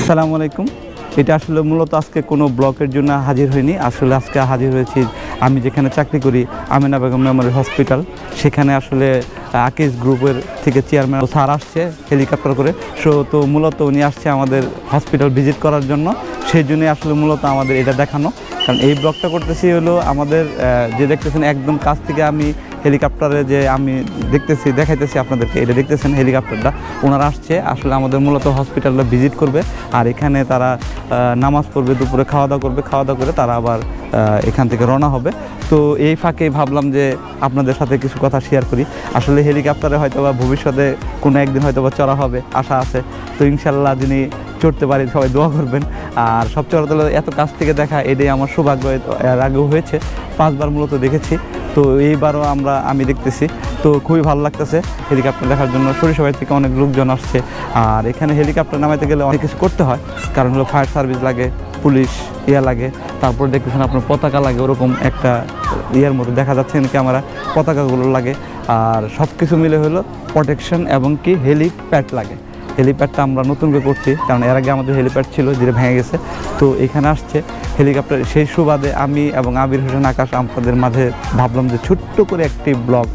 আসসালামু আলাইকুম। এটা আসলে মূলত আজকে কোনো ব্লকের জন্য হাজির হয়নি, আসলে আজকে হাজির হয়েছি আমি যেখানে চাকরি করি আমিনা বেগম মেমোরিয়াল হসপিটাল, সেখানে আসলে আকিস গ্রুপের থেকে চেয়ারম্যান স্যার আসছে হেলিকপ্টার করে। তো মূলত উনি আসছে আমাদের হসপিটাল ভিজিট করার জন্য, সেই জন্যই আসলে মূলত আমাদের এটা দেখানো। কারণ এই ব্লগটা করতেছি হলো আমাদের যে দেখতেছেন একদম কাছ থেকে আমি হেলিকপ্টারে যে আমি দেখাইতেছি আপনাদেরকে, এটা দেখতেছেন হেলিকপ্টারটা, ওনারা আসছে আসলে আমাদের মূলত হসপিটালটা ভিজিট করবে। আর এখানে তারা নামাজ পড়বে, দুপুরে খাওয়া দাওয়া করবে, খাওয়া দাওয়া করে তারা আবার এখান থেকে রওনা হবে। তো এই ফাঁকে ভাবলাম যে আপনাদের সাথে কিছু কথা শেয়ার করি। আসলে হেলিকপ্টারে হয়তো বা ভবিষ্যতে কোনো একদিন হয়তো বা চড়া হবে, আশা আছে। তো ইনশাল্লাহ যিনি চড়তে পারি সবাই দোয়া করবেন। আর সবচেয়ে বড় হলো এত কাছ থেকে দেখা, এটাই আমার সৌভাগ্য। এর আগেও হয়েছে, 5 বার মূলত দেখেছি, তো এইবারও আমি দেখতেছি। তো খুবই ভালো লাগতেছে হেলিকপ্টার দেখার জন্য। সরিষাবাড়ি থেকে অনেক লোকজন আসছে। আর এখানে হেলিকপ্টার নামাইতে গেলে অনেক কিছু করতে হয়, কারণ হলো ফায়ার সার্ভিস লাগে, পুলিশ লাগে, তারপর দেখতেছেন আপনার পতাকা লাগে, ওরকম একটা ইয়ার মতো দেখা যাচ্ছে ক্যামেরা, পতাকাগুলো লাগে। আর সব কিছু মিলে হলো প্রোটেকশন এবং কি হেলিপ্যাড লাগে। হেলিপ্যাডটা আমরা নতুন করে করছি, কারণ এর আগে আমাদের হেলিপ্যাড ছিল, যেটা ভেঙে গেছে। তো এখানে আসছে হেলিকপ্টার, সেই সুবাদে আমি এবং আবির হোসেন আকাশ আপনাদের মাঝে ভাবলাম যে ছোট্ট করে একটি ব্লগ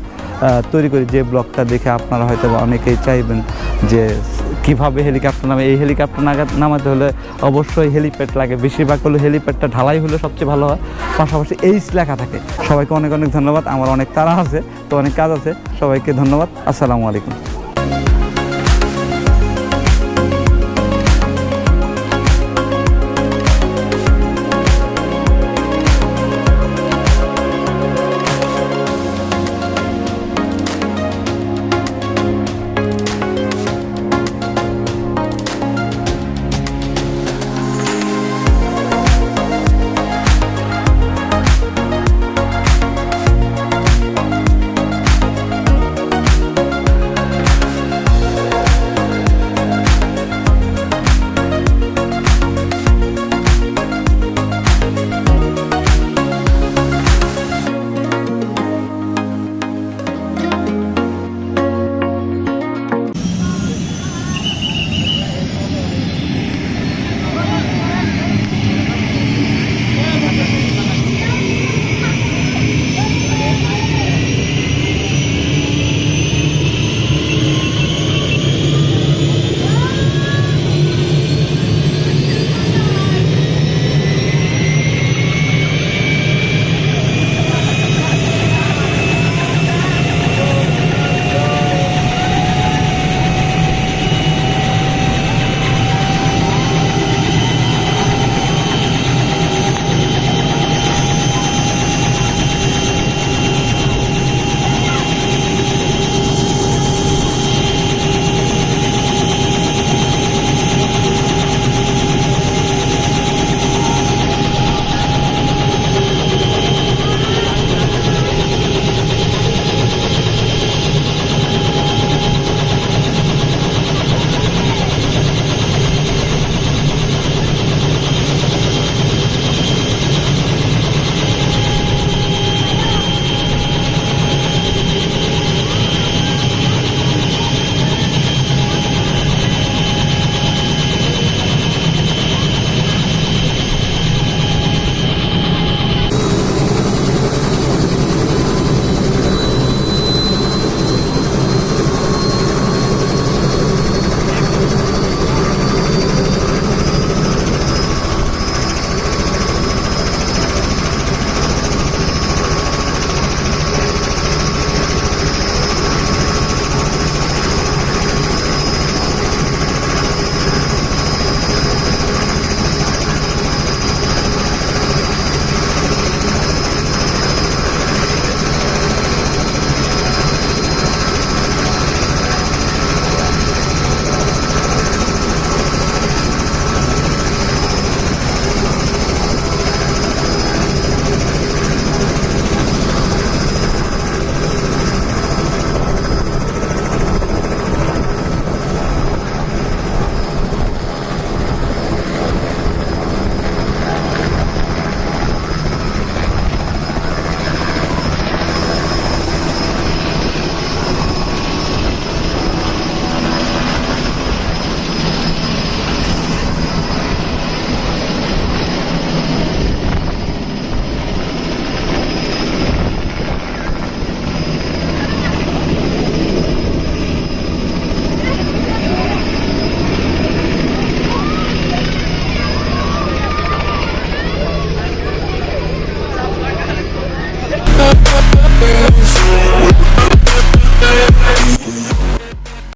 তৈরি করি, যে ব্লগটা দেখে আপনারা হয়তো অনেকেই চাইবেন যে কীভাবে হেলিকপ্টার নামে। এই হেলিকপ্টার নামাতে হলে অবশ্যই হেলিপ্যাড লাগে, বেশিরভাগ হলে হেলিপ্যাডটা ঢালাই হলে সবচেয়ে ভালো হয়, পাশাপাশি এইচ লেখা থাকে। সবাইকে অনেক অনেক ধন্যবাদ। আমার অনেক তাড়া আছে, তো অনেক কাজ আছে। সবাইকে ধন্যবাদ। আসসালামু আলাইকুম।